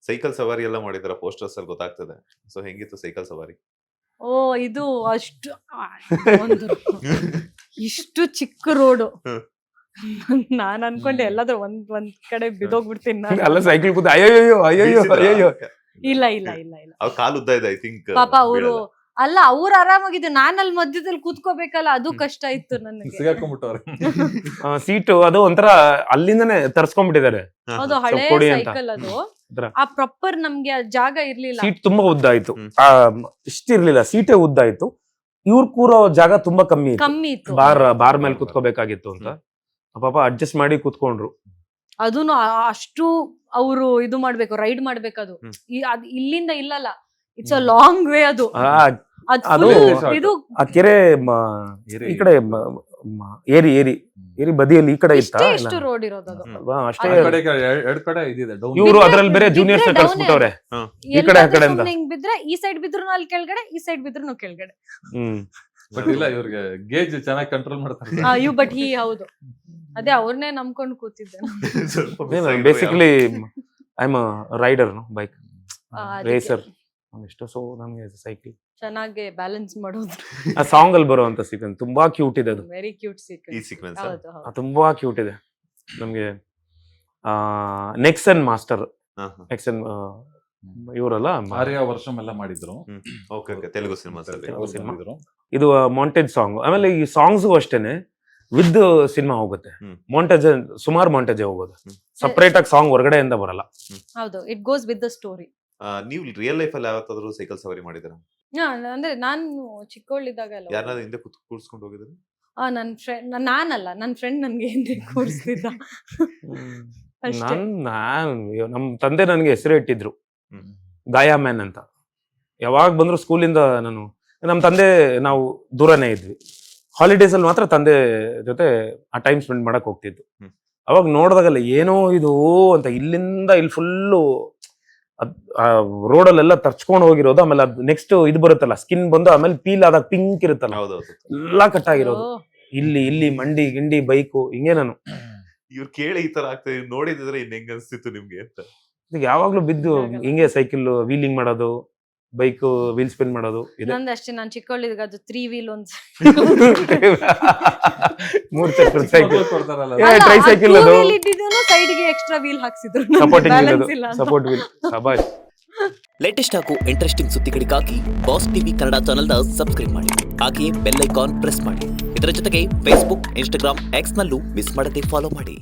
Cycle ಸವಾರಿ ಎಲ್ಲ ಮಾಡಿದಾರ ಪೋಸ್ಟರ್ಸ್ ಅಲ್ಲಿ ಗೊತ್ತಾಗ್ತದೆ. ಸೊ ಹೆಂಗಿತ್ತು ಸೈಕಲ್ ಸವಾರಿ? ಓ ಇದು ಅಷ್ಟು ಒಂದು ಇಷ್ಟು ಚಿಕ್ಕ ರೋಡು. ನಾನ್ ಅನ್ಕೊಂಡೆ ಎಲ್ಲಾದ್ರೂ ಒಂದ್ ಕಡೆ ಬಿದ್ದೋಗ್ಬಿಡ್ತೀನಿ ನಾನು. ಅಲ್ಲ ಸೈಕಲ್ ಕೂತ ಅಯ್ಯೋ ಅಯ್ಯೋ ಅಯ್ಯೋ. ಇಲ್ಲ ಇಲ್ಲ ಇಲ್ಲ ಇಲ್ಲ ಅವ್ರ ಕಾಲು ಉದ್ದ ಇದೆ ಐ ಥಿಂಕ್. ಪಾಪ ಅವರು ಅಲ್ಲ ಅವ್ರು ಆರಾಮಾಗಿದ್ದು, ನಾನ್ ಅಲ್ಲಿ ಮಧ್ಯದಲ್ಲಿ ಕೂತ್ಕೋಬೇಕಲ್ಲ, ಅದು ಕಷ್ಟ ಇತ್ತು ನನಗೆ. ಸಿಗಾಕೊಂಡ್ಬಿಟ್ಟವ್ರೆ ಸೀಟು ಅದು ಒಂಥರ ಅಲ್ಲಿಂದಾನೆ ತರ್ಸ್ಕೊಂಡ್ಬಿಟ್ಟಿದ್ದಾರೆ. ಹೌದು, ಹಳೆ ಕೊಡಿ ಅಂತ. ಸೈಕಲ್ ಅದು. ಅದ್ರ. ಆ ಪ್ರಾಪರ್ ನಮ್ಗೆ ಆ ಜಾಗ ಇರ್ಲಿಲ್ಲ. ಸೀಟ್ ತುಂಬಾ ಉದ್ದ ಆಯ್ತು, ಇಷ್ಟಿರ್ಲಿಲ್ಲ, ಸೀಟೇ ಉದ್ದ ಆಯ್ತು. ಇವ್ರು ಕೂರೋ ಜಾಗ ತುಂಬಾ ಕಮ್ಮಿ ಇತ್ತು, ಕಮ್ಮಿ ಇತ್ತು. ಬಾರ್ ಮೇಲೆ ಕುತ್ಕೋಬೇಕಾಗಿತ್ತು ಅಂತ ಪಾಪ ಅಡ್ಜಸ್ಟ್ ಮಾಡಿ ಕುತ್ಕೊಂಡ್ರು. ಅದೂನು ಅಷ್ಟು ಅವರು ಇದು ಮಾಡ್ಬೇಕು, ರೈಡ್ ಮಾಡ್ಬೇಕದು. ಇಲ್ಲಿಂದ ಇಲ್ಲಲ್ಲ, ಇಟ್ಸ್ ಅ ಲಾಂಗ್ ವೇ ಅದು. ಅದು ಇದು ಆ ಕೆರೆ ಈ ಕಡೆ ಏರಿ ಏರಿ ಏರಿ ಬದಿಯಲ್ಲಿ ಈ ಕಡೆ ಇತ್ತ ಎಷ್ಟು ರೋಡ್ ಇರೋದು ಅದು. ಅಷ್ಟೇ. ಎರಡ್ ಕಡೆ ಇದಿದೆ ಡೌನ್. ಇವ್ರು ಅದ್ರಲ್ಲಿ ಬೇರೆ ಜೂನಿಯರ್ಸ್ ಕಳ್ಸ್ಬಿಟ್ಟವ್ರೆ, ಈ ಕಡೆ ಆ ಕಡೆ ಅಂತ. ಹಿಂಗ್ ಬಿದ್ರೆ ಈ ಸೈಡ್ ಬಿದ್ರು ಅಲ್ಲಿ ಕೆಳಗಡೆ, ಈ ಸೈಡ್ ಬಿದ್ರು ಕೆಳಗಡೆ. ಬಟ್ ಇಲ್ಲ, ಇವ್ರಿಗೆ ಗೇಜ್ ಚೆನ್ನಾಗಿ ಕಂಟ್ರೋಲ್ ಮಾಡ್ತಾರೆ. ಬಟ್ ಹೌದು, ಅದೇ ಅವ್ರನ್ನೇ ನಂಬ್ಕೊಂಡು ಕೂತಿದ್ದೆ. Basically I am rider, bike racer ಇಷ್ಟ. ಸೊ ನಮ್ಗೆ ಸೈಕಲ್ ಚೆನ್ನಾಗಿ ಬ್ಯಾಲೆನ್ಸ್ ಮಾಡೋದು. ಆ ಸಾಂಗ್ ಅಲ್ಲಿ ಬರುವಂತ ಸೀಕ್ವೆನ್ಸ್ ತುಂಬಾ ಕ್ಯೂಟ್ ಇದೆ. ಅದು ವೆರಿ ಕ್ಯೂಟ್ ಈ ಸೀಕ್ವೆನ್ಸ್ ತುಂಬಾ ಕ್ಯೂಟ್ ಇದೆ. ನಮ್ಗೆ ನೆಕ್ಸನ್ ಮಾಸ್ಟರ್, ನೆಕ್ಸನ್ ಇವರಲ್ಲ ಆರ್ಯ ವರ್ಷಂ ಎಲ್ಲ ಮಾಡಿದ್ರು. ತೆಲುಗು ಸಿನಿಮಾ ಇದು ಮಾಂಟೇಜ್ ಸಾಂಗ್. ಆಮೇಲೆ ಈ ಸಾಂಗ್ಸ್ ಅಷ್ಟೇನೆ ವಿತ್ ಸಿನಿಮಾ ಹೋಗುತ್ತೆ. ಮಾಂಟೇಜ್ ಸುಮಾರು ಮಾಂಟೇಜ್ ಹೋಗೋದು, ಸಪರೇಟ್ ಆಗಿ ಸಾಂಗ್ ಹೊರಗಡೆಯಿಂದ ಬರಲ್ಲ. ಹೌದು, it goes with the story. ನೀವು ರಿಯಲ್ ಲೈಫ್ ಅಲ್ಲಿ ಯಾವತ್ತಾದ್ರೂ ಸೈಕಲ್ ಸವಾರಿ ಮಾಡಿದ್ರ? ಅಂದ್ರೆ ನಾನು ಚಿಕ್ಕವಳಿದ್ದಾಗ ಯಾರನ್ನಾದ್ರೂ ಹಿಂದೆ ಕೂರ್ಸ್ಕೊಂಡು ಹೋಗಿದ್ರು? ನನ್ ಫ್ರೆಂಡ್, ನಾನಲ್ಲ, ನನ್ ಫ್ರೆಂಡ್ ನನ್ಗೆ ಹಿಂದೆ ಕೂರಿಸ್ತಿದ್ದ. ನಮ್ ತಂದೆ ನನ್ಗೆ ಹೆಸರು ಇಟ್ಟಿದ್ರು ಗಾಯಾ ಮ್ಯಾನ್ ಅಂತ. ಯಾವಾಗ ಬಂದ್ರು ಸ್ಕೂಲಿಂದ ನಮ್ ತಂದೆ ನಾವು ದೂರನೇ ಇದ್ವಿ. ಹಾಲಿಡೇಸ್ ಅಲ್ಲಿ ಮಾತ್ರ ತಂದೆ ಜೊತೆ ಆ ಟೈಮ್ ಸ್ಪೆಂಡ್ ಮಾಡಕ್ ಹೋಗ್ತಿದ್ದು. ಅವಾಗ ನೋಡಿದಾಗಲ್ಲ ಏನೋ ಇದು ಅಂತ, ಇಲ್ಲಿಂದ ಇಲ್ಲಿ ಫುಲ್ಲು ರೋಡಲ್ಲೆಲ್ಲ ತರ್ಚ್ಕೊಂಡು ಹೋಗಿರೋದು. ಆಮೇಲೆ ಅದ್ ನೆಕ್ಸ್ಟ್ ಇದು ಬರುತ್ತಲ್ಲ, ಸ್ಕಿನ್ ಬಂದು ಆಮೇಲೆ ಪೀಲ್ ಆದಾಗ ಪಿಂಕ್ ಇರುತ್ತಲ್ಲ, ಎಲ್ಲಾ ಕಟ್ ಆಗಿರೋದು. ಇಲ್ಲಿ ಮಂಡಿ ಗಿಂಡಿ ಬೈಕು ಹಿಂಗೆ. ನಾನು ಇವ್ರು ಕೇಳಿ ಈ ತರ ಆಗ್ತದೆ ನೋಡಿದ್ರೆ ಇನ್ ಹೆಂಗ್ ಅನ್ಸ್ತಿತ್ತು ನಿಮ್ಗೆ ಅಂತ? ಯಾವಾಗ್ಲೂ ಬಿದ್ದು ಹಿಂಗೆ ಸೈಕಲ್ ವೀಲಿಂಗ್ ಮಾಡೋದು, ಬೈಕ್ ವೀಲ್ ಸ್ಪಿನ್ ಮಾಡೋದು. ನಂದಷ್ಟೇ, ನಾನು ಚಿಕ್ಕವಳಿದಾಗ ಅದು 3 wheel ಒಂದು 3 ಚಕ್ರದ ಸೈಕಲ್ ಕೊಡ್ತಾರಲ್ಲ, ಟ್ರೈ ಸೈಕಲ್. ಅದು ಸೈಡ್ ಗೆ ಎಕ್ಸ್ಟ್ರಾ ವೀಲ್ ಹಾಕ್ಸಿದ್ರು, ಸಪೋರ್ಟ್ ವೀಲ್. ಶಬಾಷ್. ಲೇಟೆಸ್ಟ್ ಹಾಗೂ ಇಂಟ್ರೆಸ್ಟಿಂಗ್ ಸುದ್ದಿಗಳಿಗಾಗಿ ಬಾಸ್ ಟಿವಿ ಕನ್ನಡ ಚಾನೆಲ್ನ ಸಬ್ಸ್ಕ್ರೈಬ್ ಮಾಡಿ. ಹಾಗೆಯೇ ಬೆಲ್ ಐಕಾನ್ ಪ್ರೆಸ್ ಮಾಡಿ. ಇದರ ಜೊತೆಗೆ ಫೇಸ್ಬುಕ್, ಇನ್ಸ್ಟಾಗ್ರಾಮ್, ಎಕ್ಸ್ ನಲ್ಲೂ ಮಿಸ್ ಮಾಡದೆ ಫಾಲೋ ಮಾಡಿ.